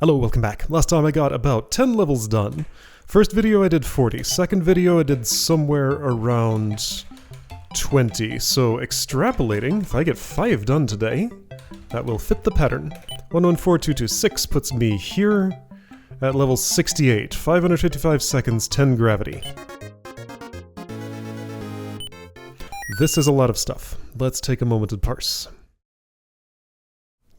Hello, welcome back. Last time I got about 10 levels done. First video I did 40, second video I did somewhere around 20, so extrapolating, if I get 5 done today, that will fit the pattern. 114226 puts me here at level 68, 555 seconds, 10 gravity. This is a lot of stuff. Let's take a moment to parse.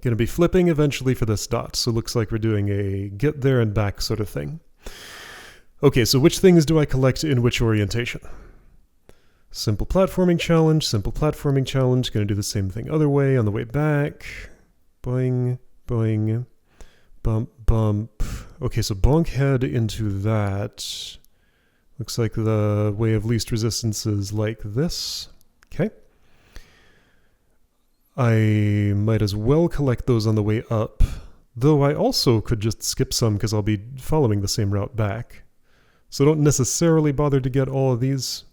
Gonna be flipping eventually for this dot, so looks like we're doing a get there and back sort of thing. Okay, so which things do I collect in which orientation? Simple platforming challenge, gonna do the same thing other way on the way back. Boing, boing, bump, bump. Okay, so bonk head into that. Looks like the way of least resistance is like this. Okay. I might as well collect those on the way up, though I also could just skip some because I'll be following the same route back. So don't necessarily bother to get all of these.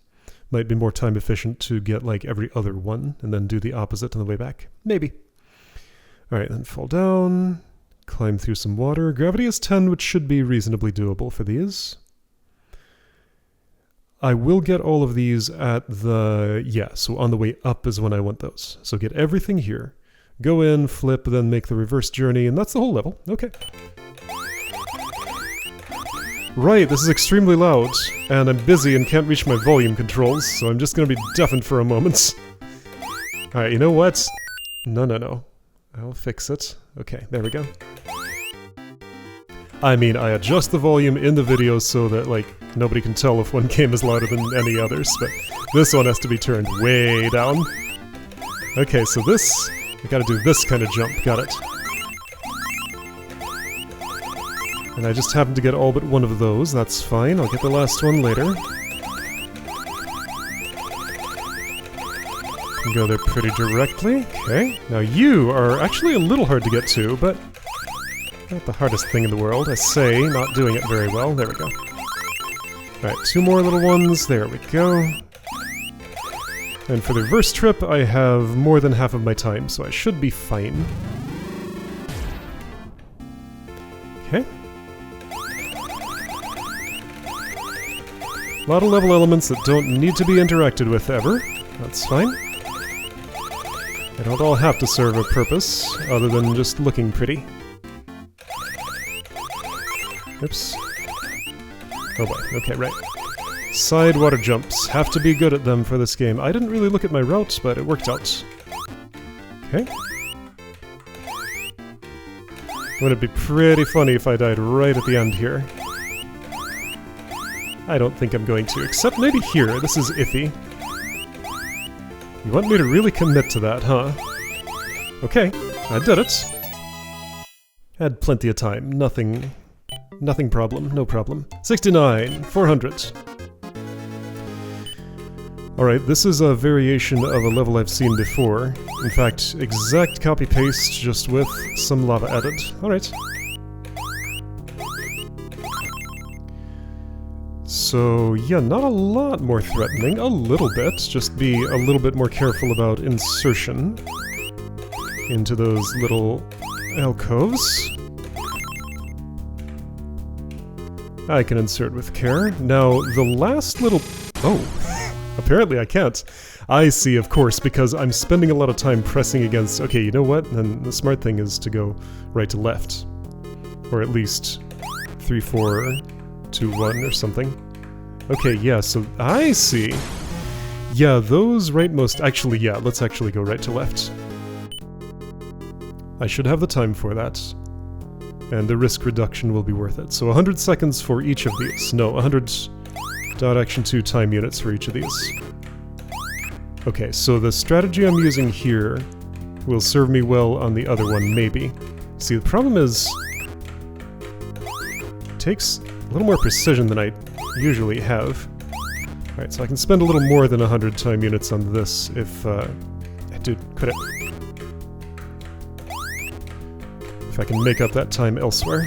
Might be more time efficient to get like every other one and then do the opposite on the way back. Maybe. Alright, then fall down, climb through some water. Gravity is 10, which should be reasonably doable for these. I will get all of these at the... yeah, so on the way up is when I want those. So get everything here. Go in, flip, then make the reverse journey, and that's the whole level. Okay. Right, this is extremely loud, and I'm busy and can't reach my volume controls, so I'm just gonna be deafened for a moment. Alright, you know what? No. I'll fix it. Okay, there we go. I mean, I adjust the volume in the video so that, like, nobody can tell if one game is louder than any others, but this one has to be turned way down. Okay, so this... I gotta do this kind of jump, got it. And I just happened to get all but one of those, that's fine, I'll get the last one later. Can go there pretty directly, okay. Now you are actually a little hard to get to, but... not the hardest thing in the world, I say, not doing it very well. There we go. Alright, 2 more little ones, there we go. And for the reverse trip, I have more than half of my time, so I should be fine. Okay. A lot of level elements that don't need to be interacted with ever. That's fine. They don't all have to serve a purpose, other than just looking pretty. Oops. Oh boy, okay, right. Side water jumps. Have to be good at them for this game. I didn't really look at my route, but it worked out. Okay. Wouldn't it be pretty funny if I died right at the end here? I don't think I'm going to, except maybe here. This is iffy. You want me to really commit to that, huh? Okay, I did it. Had plenty of time, nothing problem, no problem. 69, 400. Alright, this is a variation of a level I've seen before. In fact, exact copy-paste, just with some lava added. Alright. So, yeah, not a lot more threatening, a little bit. Just be a little bit more careful about insertion into those little alcoves. I can insert with care. Now, the last little... oh, apparently I can't. I see, of course, because I'm spending a lot of time pressing against... okay, you know what? Then the smart thing is to go right to left. Or at least 3, 4, 2, 1 or something. Okay, yeah, so I see. Yeah, those rightmost... actually, yeah, let's actually go right to left. I should have the time for that. And the risk reduction will be worth it. So 100 seconds for each of these. No, 100 dot action 2 time units for each of these. Okay, so the strategy I'm using here will serve me well on the other one, maybe. See, the problem is... it takes a little more precision than I usually have. Alright, so I can spend a little more than 100 time units on this if... dude, quit it. If I can make up that time elsewhere.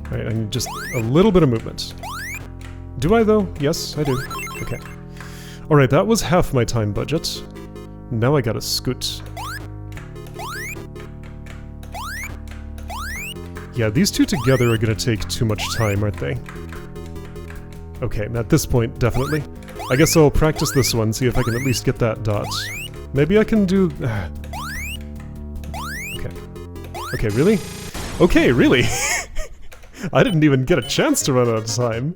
Alright, I need just a little bit of movement. Do I, though? Yes, I do. Okay. Alright, that was half my time budget. Now I gotta scoot. Yeah, these two together are gonna take too much time, aren't they? Okay, at this point, definitely. I guess I'll practice this one, see if I can at least get that dot. Maybe I can do... Okay. Okay, really? Okay, really? I didn't even get a chance to run out of time.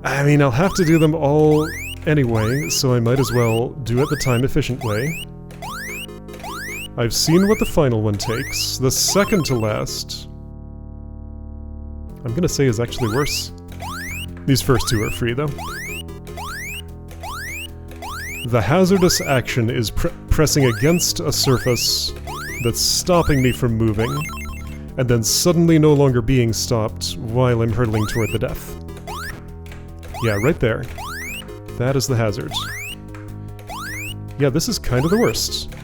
I mean, I'll have to do them all anyway, so I might as well do it the time-efficient way. I've seen what the final one takes. The second to last, I'm gonna say, is actually worse. These first two are free, though. The hazardous action is pressing against a surface that's stopping me from moving, and then suddenly no longer being stopped while I'm hurtling toward the death. Yeah, right there. That is the hazard. Yeah, this is kind of the worst.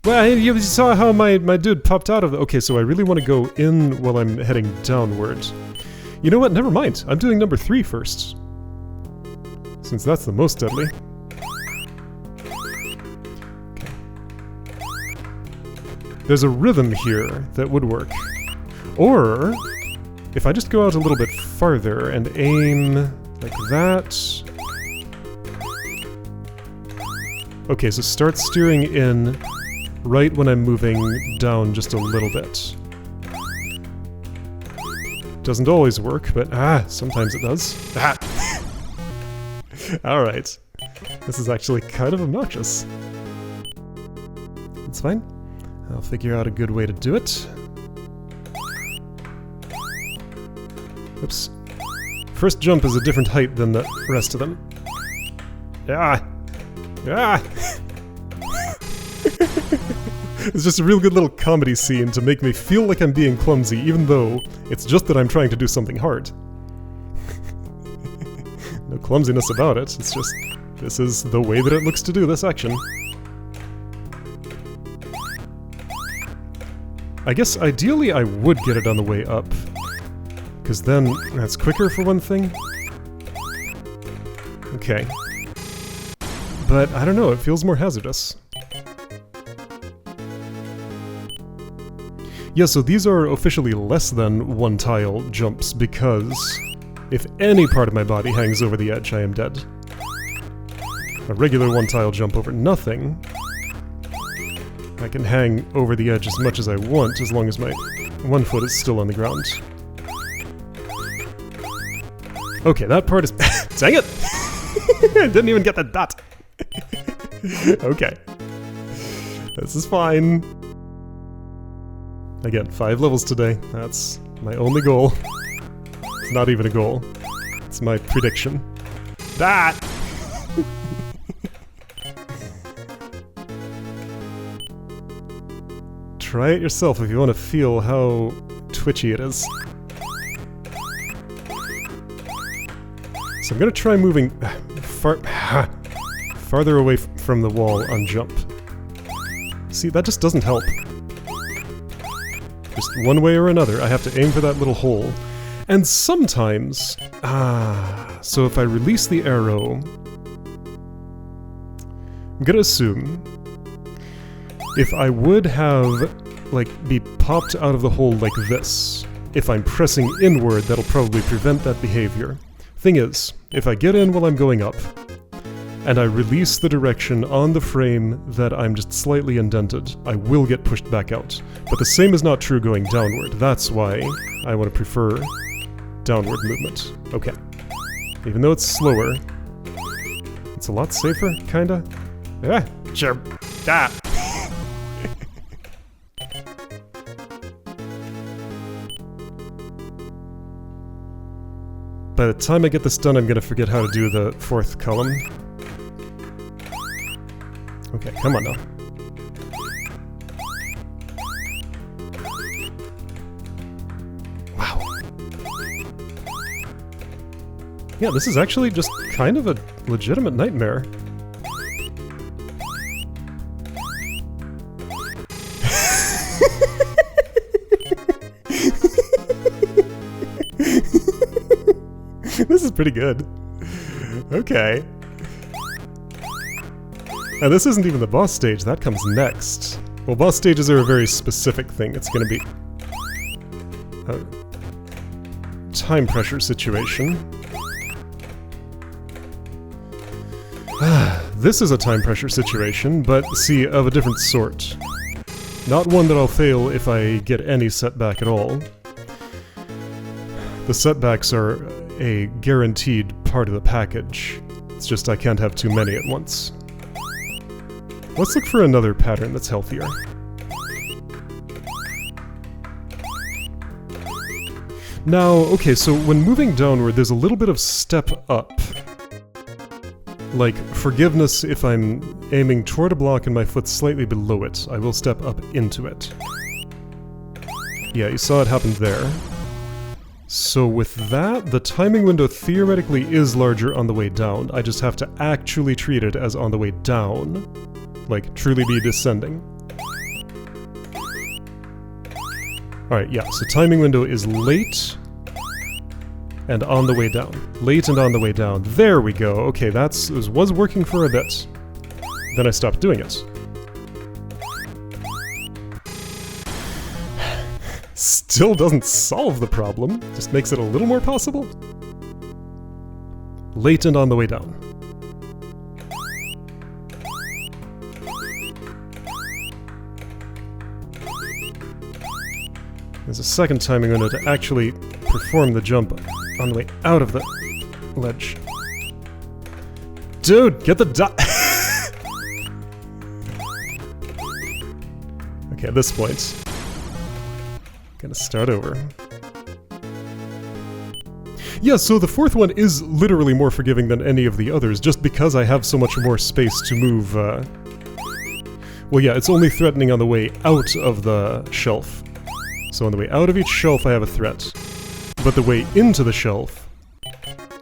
Well, you saw how my dude popped out of the... Okay, so I really want to go in while I'm heading downward. You know what? Never mind. I'm doing number 3 first. Since that's the most deadly. Okay. There's a rhythm here that would work. Or, if I just go out a little bit farther and aim like that... Okay, so start steering in right when I'm moving down just a little bit. Doesn't always work, but sometimes it does. Alright. This is actually kind of obnoxious. It's fine. I'll figure out a good way to do it. Oops. First jump is a different height than the rest of them. It's just a real good little comedy scene to make me feel like I'm being clumsy, even though it's just that I'm trying to do something hard. No clumsiness about it, it's just, this is the way that it looks to do this action. I guess ideally I would get it on the way up, because then that's quicker for one thing. Okay. But I don't know, it feels more hazardous. Yeah, so these are officially less than one-tile jumps because if any part of my body hangs over the edge, I am dead. A regular one-tile jump over nothing, I can hang over the edge as much as I want as long as my one foot is still on the ground. Okay, that part is... Dang it! I didn't even get the dot! Okay. This is fine. Again, 5 levels today. That's my only goal. It's not even a goal. It's my prediction. That! Try it yourself if you want to feel how twitchy it is. So I'm gonna try moving farther away from the wall on jump. See, that just doesn't help. Just one way or another, I have to aim for that little hole. And sometimes... so if I release the arrow... I'm gonna assume... if I would have, like, be popped out of the hole like this, if I'm pressing inward, that'll probably prevent that behavior. Thing is, if I get in while I'm going up, and I release the direction on the frame that I'm just slightly indented, I will get pushed back out. But the same is not true going downward. That's why I want to prefer downward movement. Okay. Even though it's slower, it's a lot safer, kinda. Sure. By the time I get this done, I'm gonna forget how to do the 4th column. Okay, come on now. Wow. Yeah, this is actually just kind of a legitimate nightmare. This is pretty good. Okay. And this isn't even the boss stage, that comes next. Well, boss stages are a very specific thing. It's going to be a time pressure situation. This is a time pressure situation, but see, of a different sort. Not one that I'll fail if I get any setback at all. The setbacks are a guaranteed part of the package. It's just I can't have too many at once. Let's look for another pattern that's healthier. Now, okay, so when moving downward, there's a little bit of step up. Like, forgiveness if I'm aiming toward a block and my foot's slightly below it. I will step up into it. Yeah, you saw it happen there. So with that, the timing window theoretically is larger on the way down. I just have to actually treat it as on the way down. Like, truly be descending. Alright, yeah, so timing window is late and on the way down. Late and on the way down. There we go. Okay, that was working for a bit. Then I stopped doing it. Still doesn't solve the problem, just makes it a little more possible. Late and on the way down. There's a second timing window to actually perform the jump on the way out of the ledge. Dude, get the dot! Okay, at this point, gonna start over. Yeah, so the fourth one is literally more forgiving than any of the others, just because I have so much more space to move, well, yeah, it's only threatening on the way out of the shelf. So on the way out of each shelf I have a threat. But the way into the shelf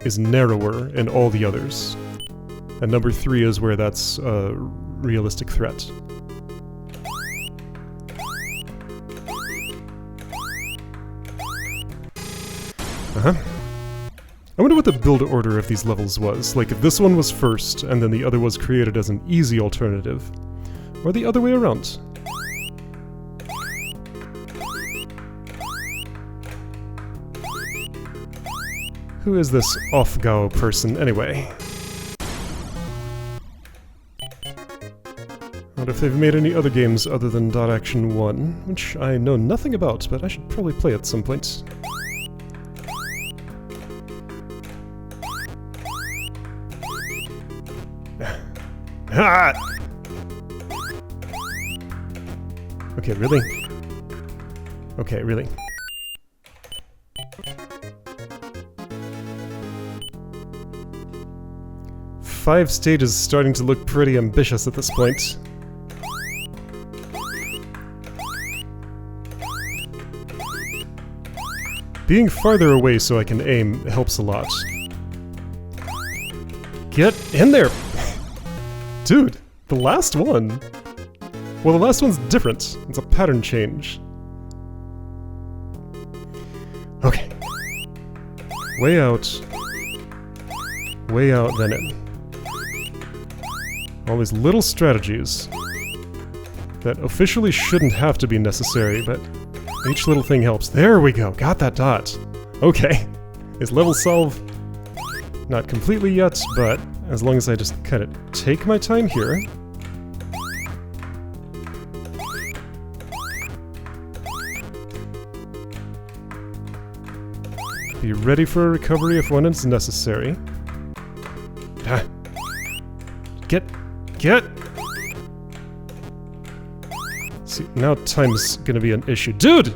is narrower in all the others. And number 3 is where that's a realistic threat. I wonder what the build order of these levels was. Like, if this one was first, and then the other was created as an easy alternative. Or the other way around. Who is this off-go person, anyway? I wonder if they've made any other games other than Dot Action 1, which I know nothing about, but I should probably play at some point. Ha! Okay, really? Okay, really? Five stages is starting to look pretty ambitious at this point. Being farther away so I can aim helps a lot. Get in there! Dude, the last one? Well, the last one's different. It's a pattern change. Okay. Way out, then in. All these little strategies that officially shouldn't have to be necessary, but each little thing helps. There we go, got that dot. Okay, is level solve? Not completely yet, but as long as I just kind of take my time here. Be ready for a recovery if one is necessary. Ah. Get! See, now time's gonna be an issue. Dude!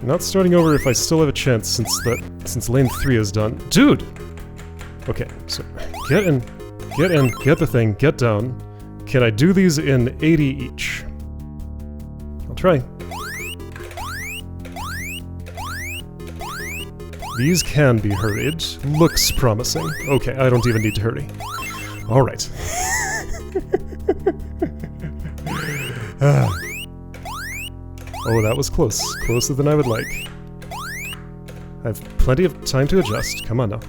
Not starting over if I still have a chance since lane 3 is done. Dude! Okay, so get in, get the thing, get down. Can I do these in 80 each? I'll try. These can be hurried. Looks promising. Okay, I don't even need to hurry. Alright. Oh, that was close. Closer than I would like. I have plenty of time to adjust. Come on now.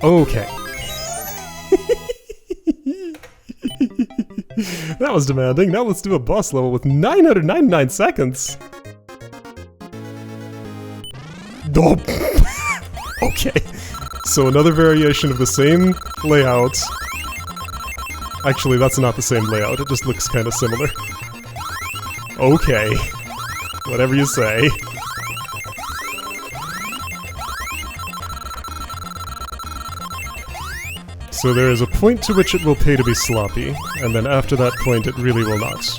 Okay. That was demanding. Now let's do a boss level with 999 seconds. Oh. Okay. So another variation of the same layout. Actually, that's not the same layout. It just looks kind of similar. Okay. Whatever you say. So there is a point to which it will pay to be sloppy, and then after that point it really will not.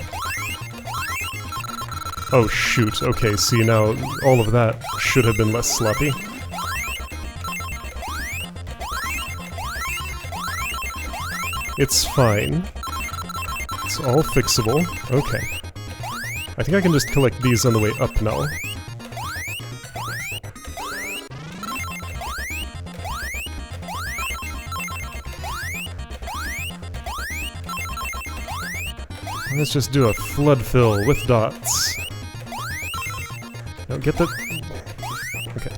Oh shoot, okay, see now, all of that should have been less sloppy. It's fine. It's all fixable. Okay. I think I can just collect these on the way up now. Let's just do a flood fill with dots. Now get that... Okay.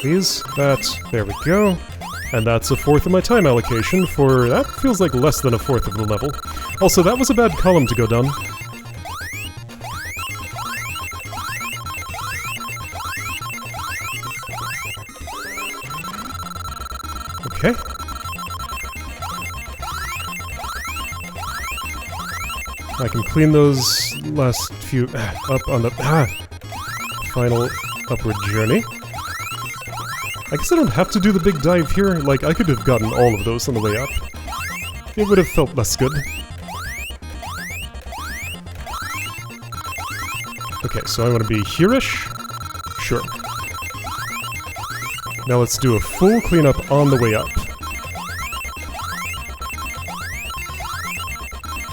These, that, there we go. And that's a fourth of my time allocation for... That feels like less than a fourth of the level. Also, that was a bad column to go down. Okay. I can clean those last few up on the final upward journey. I guess I don't have to do the big dive here. Like, I could have gotten all of those on the way up. It would have felt less good. Okay, so I want to be here-ish? Sure. Now let's do a full cleanup on the way up.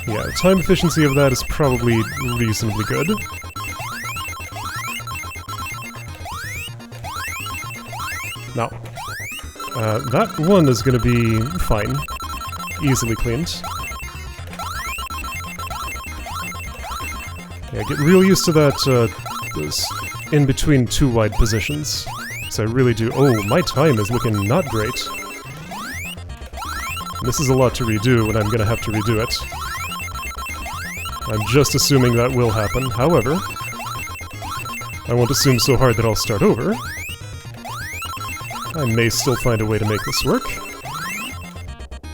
Yeah, the time efficiency of that is probably reasonably good. Now, that one is going to be fine. Easily cleaned. Yeah, get real used to that, those in-between two wide positions. Because I really do... Oh, my time is looking not great. This is a lot to redo, and I'm going to have to redo it. I'm just assuming that will happen. However, I won't assume so hard that I'll start over. I may still find a way to make this work.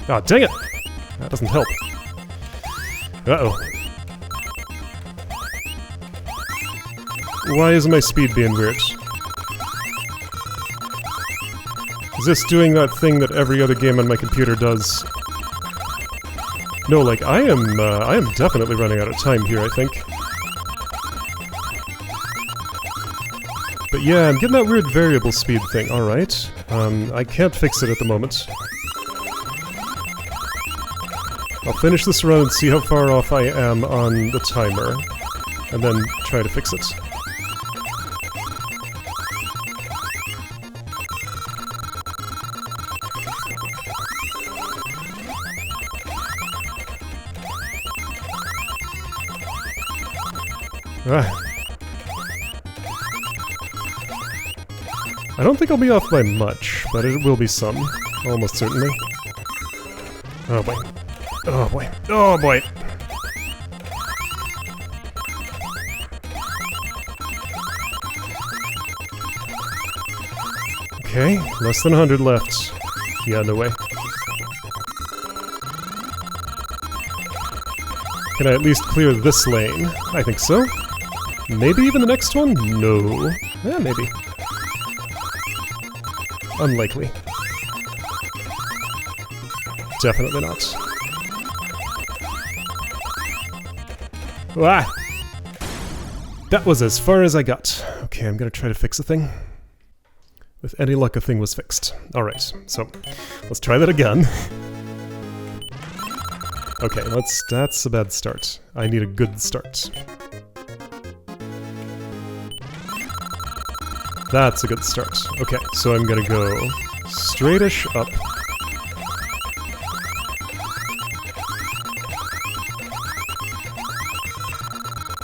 Ah, dang it! That doesn't help. Uh-oh. Why is my speed being weird? Is this doing that thing that every other game on my computer does? No, like, I am definitely running out of time here, I think. But yeah, I'm getting that weird variable speed thing, alright. I can't fix it at the moment. I'll finish this run and see how far off I am on the timer, and then try to fix it. I don't think I'll be off by much, but it will be some. Almost certainly. Oh boy. Oh boy. Oh boy! Okay, less than 100 left. Yeah, no way. Can I at least clear this lane? I think so. Maybe even the next one? No. Yeah, maybe. Unlikely. Definitely not. Ah! That was as far as I got. Okay, I'm gonna try to fix a thing. With any luck, a thing was fixed. Alright, so let's try that again. Okay, that's a bad start. I need a good start. That's a good start. Okay, so I'm gonna go straightish up.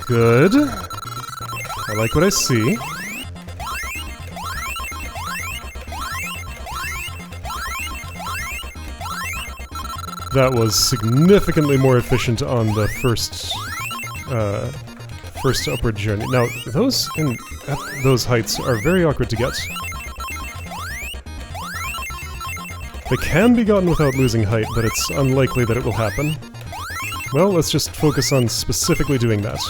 Good. I like what I see. that was significantly more efficient on the first upward journey. Now, those at those heights are very awkward to get. They can be gotten without losing height, but it's unlikely that it will happen. Well, let's just focus on specifically doing that.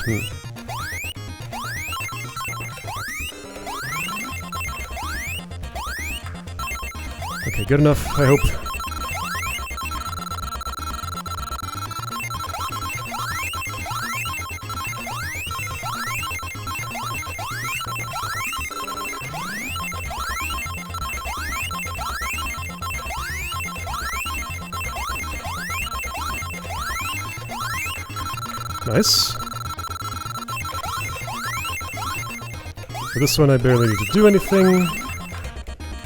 Okay, good enough, I hope. Nice. For this one I barely need to do anything.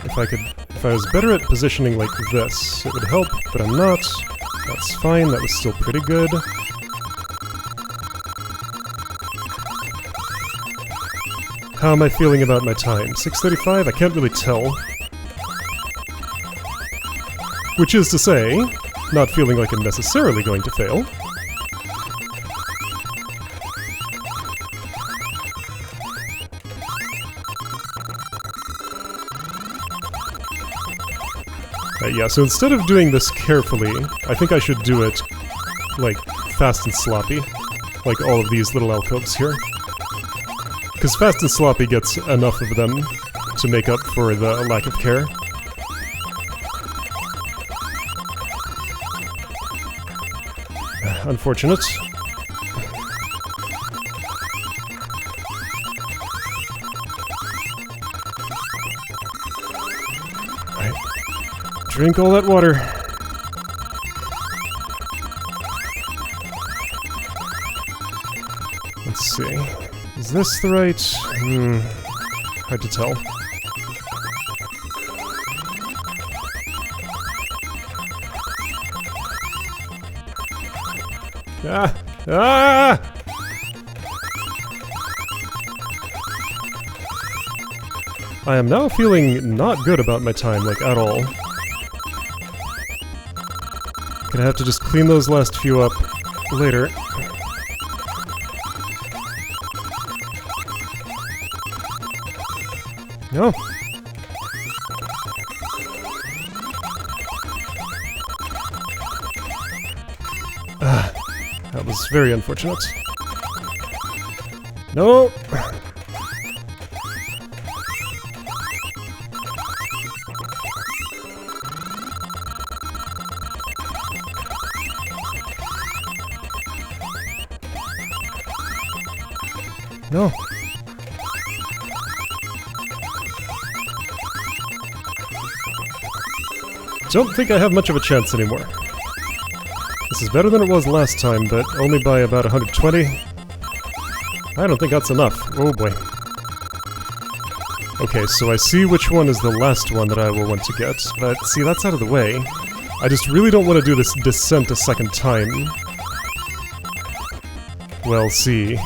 If I was better at positioning like this, it would help, but I'm not. That's fine, that was still pretty good. How am I feeling about my time? 6:35? I can't really tell. Which is to say, not feeling like I'm necessarily going to fail. Yeah, so instead of doing this carefully, I think I should do it, like, fast and sloppy. Like all of these little alcoves here. Because fast and sloppy gets enough of them to make up for the lack of care. Unfortunate. Drink all that water. Let's see. Is this the right... hard to tell. Ah! Ah! I am now feeling not good about my time, like, at all. Gonna have to just clean those last few up later. No. That was very unfortunate. No! No. Don't think I have much of a chance anymore. This is better than it was last time, but only by about 120. I don't think that's enough. Oh boy. Okay, so I see which one is the last one that I will want to get, but see, that's out of the way. I just really don't want to do this descent a second time. Well, see.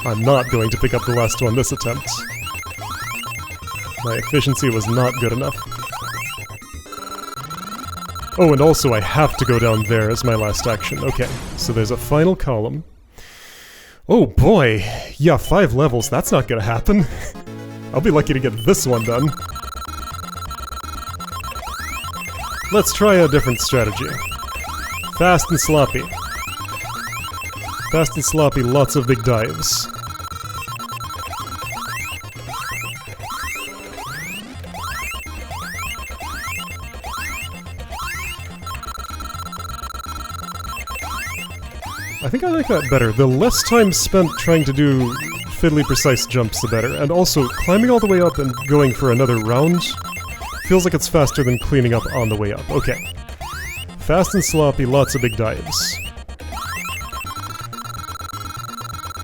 I'm not going to pick up the last one this attempt. My efficiency was not good enough. Oh, and also I have to go down there as my last action. Okay, so there's a final column. Oh boy! Yeah, 5 levels, that's not gonna happen. I'll be lucky to get this one done. Let's try a different strategy. Fast and sloppy. Fast and sloppy, lots of big dives. I think I like that better. The less time spent trying to do fiddly precise jumps, the better. And also, climbing all the way up and going for another round feels like it's faster than cleaning up on the way up. Okay. Fast and sloppy, lots of big dives.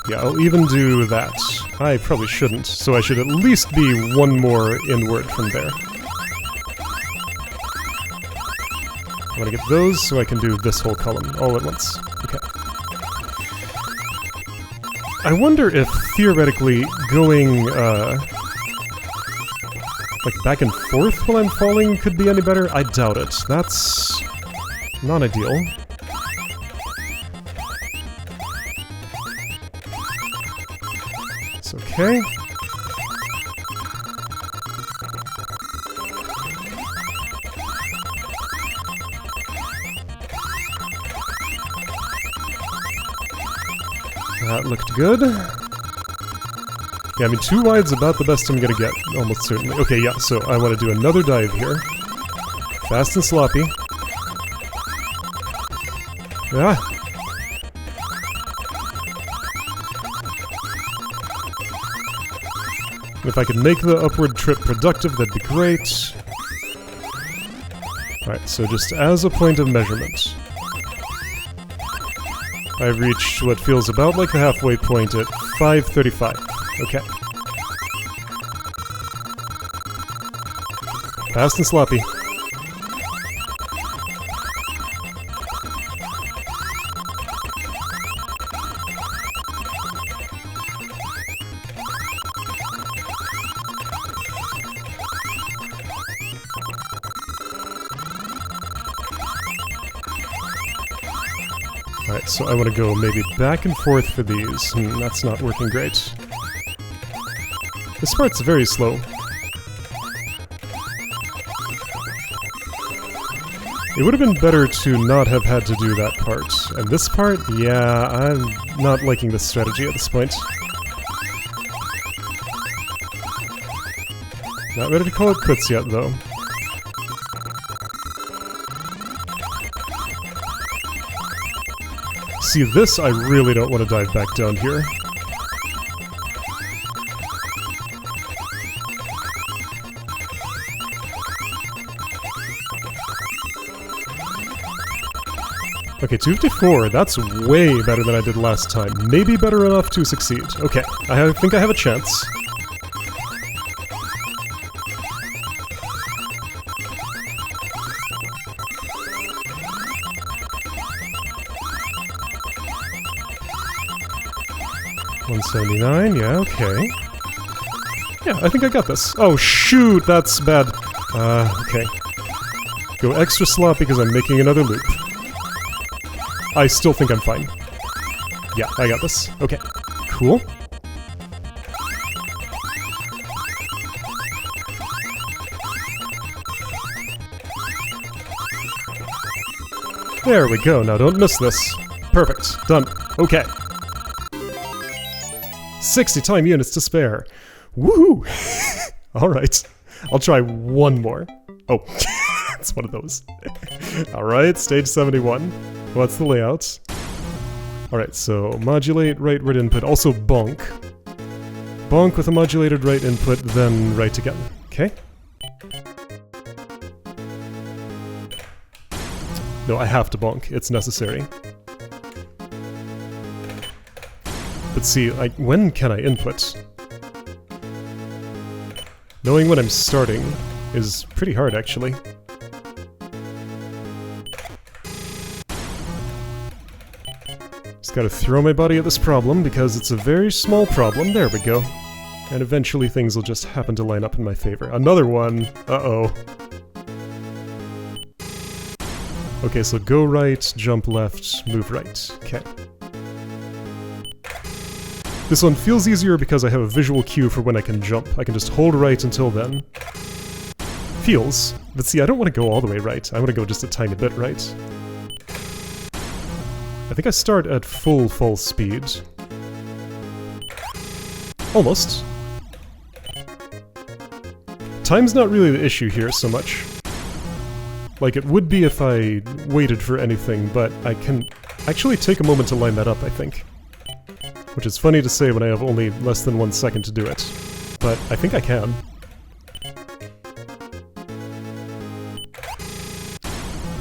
Yeah, I'll even do that. I probably shouldn't, so I should at least be one more inward from there. I want to get those so I can do this whole column all at once. Okay. I wonder if, theoretically, going, like, back and forth while I'm falling could be any better? I doubt it. That's Not ideal. It's okay. That looked good. Yeah, I mean, 2 wide's about the best I'm gonna get, almost certainly. Okay, yeah, so I want to do another dive here. Fast and sloppy. Ah! If I could make the upward trip productive, that'd be great. Alright, so just as a point of measurement, I've reached what feels about like the halfway point at 5:35. Okay. Fast and sloppy. Alright, so I want to go maybe back and forth for these. That's not working great. This part's very slow. It would have been better to not have had to do that part. And this part, yeah, I'm not liking this strategy at this point. Not ready to call it quits yet, though. See, this I really don't want to dive back down here. Okay, 254, that's way better than I did last time. Maybe better enough to succeed. Okay, I think I have a chance. $179, yeah, okay. Yeah, I think I got this. Oh, shoot, that's bad. Okay. Go extra sloppy because I'm making another loop. I still think I'm fine. Yeah, I got this. Okay, cool. There we go, now don't miss this. Perfect, done. Okay. 60 time units to spare. Woohoo! Alright, I'll try one more. Oh, it's one of those. Alright, stage 71. What's the layout? Alright, so modulate, rightward input, also bonk. Bonk with a modulated right input, then right again. Okay? No, I have to bonk. It's necessary. But see, like, when can I input? Knowing when I'm starting is pretty hard, actually. Just gotta throw my body at this problem, because it's a very small problem. There we go. And eventually things will just happen to line up in my favor. Another one! Uh-oh. Okay, so go right, jump left, move right. Okay. This one feels easier because I have a visual cue for when I can jump. I can just hold right until then. Feels. But see, I don't want to go all the way right. I want to go just a tiny bit right. I think I start at full speed. Almost. Time's not really the issue here so much. Like, it would be if I waited for anything, but I can actually take a moment to line that up, I think. Which is funny to say when I have only less than 1 second to do it. But I think I can.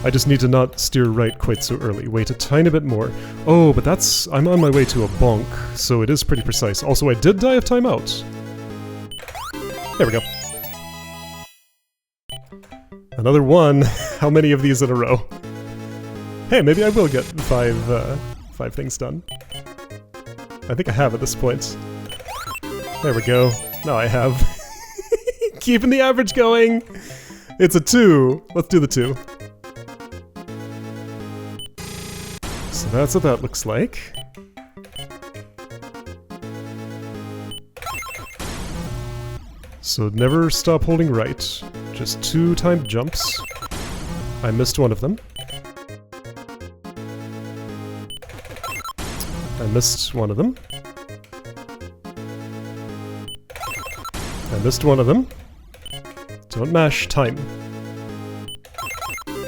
I just need to not steer right quite so early. Wait a tiny bit more. Oh, but that's... I'm on my way to a bonk, so it is pretty precise. Also, I did die of timeout. There we go. Another one. How many of these in a row? Hey, maybe I will get five things done. I think I have at this point. There we go. Now I have. Keeping the average going! It's a 2. Let's do the 2. that's what that looks like. So never stop holding right. Just 2 timed jumps. I missed one of them. I missed one of them. I missed one of them. Don't mash, time.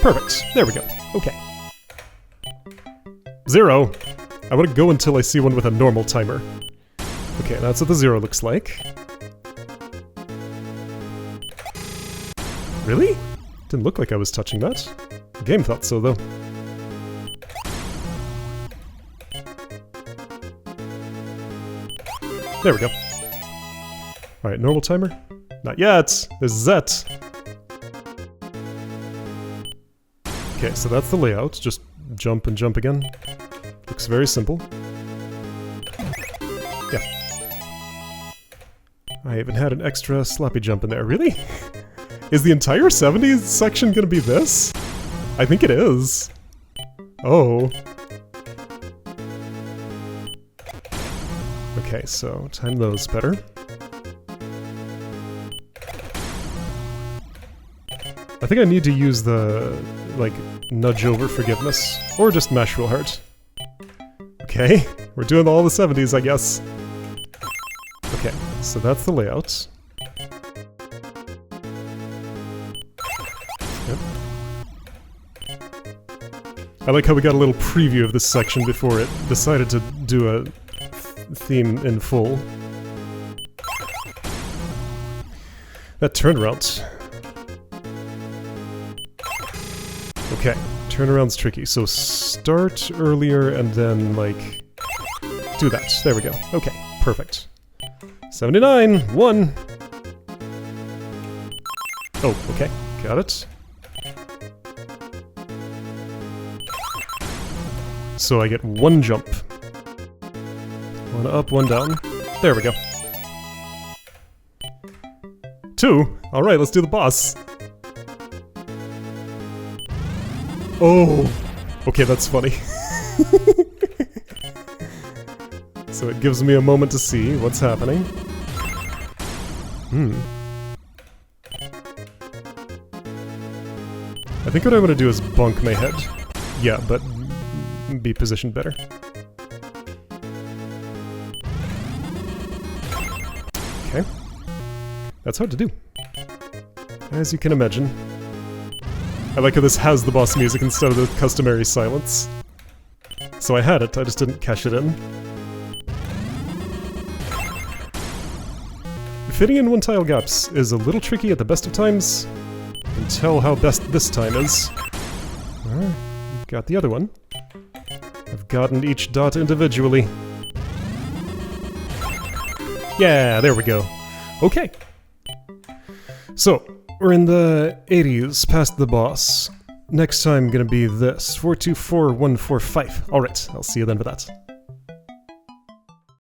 Perfect. There we go. Okay. 0. I want to go until I see one with a normal timer. Okay, that's what the 0 looks like. Really? Didn't look like I was touching that. The game thought so, though. There we go. Alright, normal timer? Not yet! There's Z. Okay, so that's the layout. Just jump and jump again. Looks very simple. Yeah. I even had an extra sloppy jump in there. Really? Is the entire 70s section gonna be this? I think it is. Oh. Okay, so time those better. I think I need to use the, like, nudge over forgiveness, or just mash real hard. Okay, we're doing all the 70s, I guess. Okay, so that's the layout. Yep. I like how we got a little preview of this section before it decided to do a theme in full. That turnaround. Okay, turnaround's tricky, so start earlier and then, like, do that. There we go. Okay, perfect. 79! 1! Oh, okay, got it. So I get 1 jump. 1 up, 1 down. There we go. 2! Alright, let's do the boss. Oh! Okay, that's funny. So it gives me a moment to see what's happening. I think what I want to do is bonk my head. Yeah, but be positioned better. Okay. That's hard to do. As you can imagine. I like how this has the boss music instead of the customary silence. So I had it, I just didn't cash it in. Fitting in 1-tile gaps is a little tricky at the best of times. You can tell how best this time is. Alright, got the other one. I've gotten each dot individually. Yeah, there we go. Okay. So, we're in the 80s, past the boss. Next time gonna be this. 424145. Alright, I'll see you then for that.